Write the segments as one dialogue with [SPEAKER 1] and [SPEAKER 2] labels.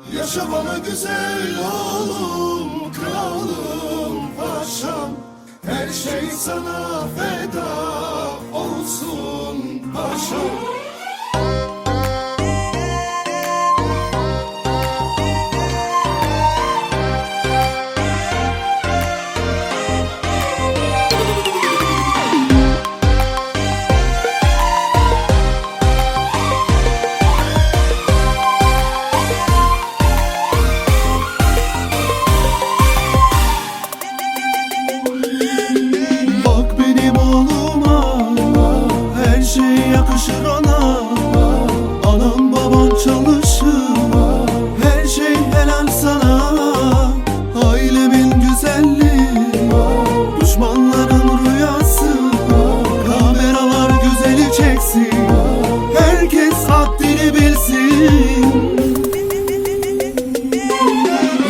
[SPEAKER 1] Yaşa bana güzel oğlum, kralım, paşam. Her şey sana feda olsun paşam.
[SPEAKER 2] Yakışır ona, anam baban çalışır, her şey helal sana. Ailemin güzelliği, düşmanların rüyası, kameralar güzeli çeksin, herkes haddini bilsin.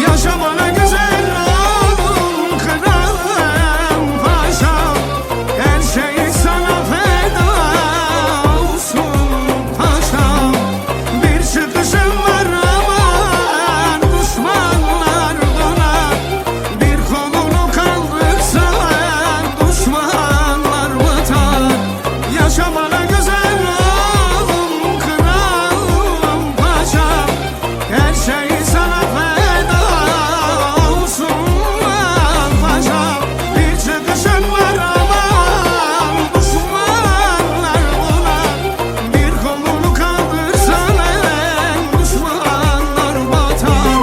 [SPEAKER 1] Yaşa bana güzel oğlum, kralım, paşam. Her şey sana feda paşam. Bir çıkışım var aman, düşmanlar bana. Bir kolunu kaldırsan düşmanlar batar. Yaşa bana güzel oğlum, kralım, paşam. Her şey sana feda olsun paşam. Bir çıkışım var aman, düşmanlar bana. Bir kolunu kaldırsan düşmanlar batar.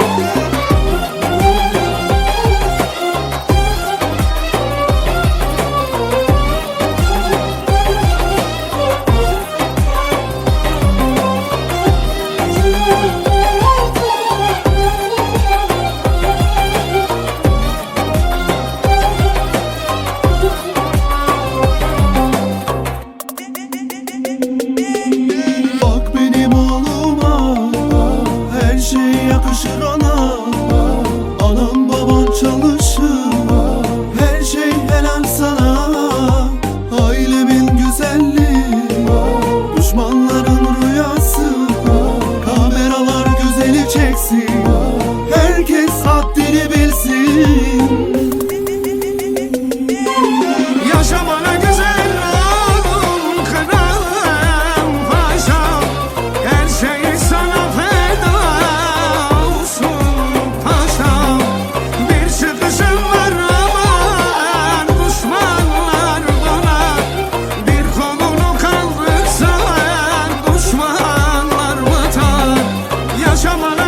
[SPEAKER 2] Bak benim oğluma, her şey yakışır ona, anam baban çalışır, her şey helal sana. Ailemin güzelliği, düşmanların rüyası, kameralar güzeli çeksin, herkes haddini bilsin.
[SPEAKER 1] Yaşa bana güzel oğlum, kralım, paşam. Her şey sana feda olsun paşam. Bir çıkışım var aman, düşmanlar bana. Bir kolunu kaldırsan düşmanlar batar. Yaşa bana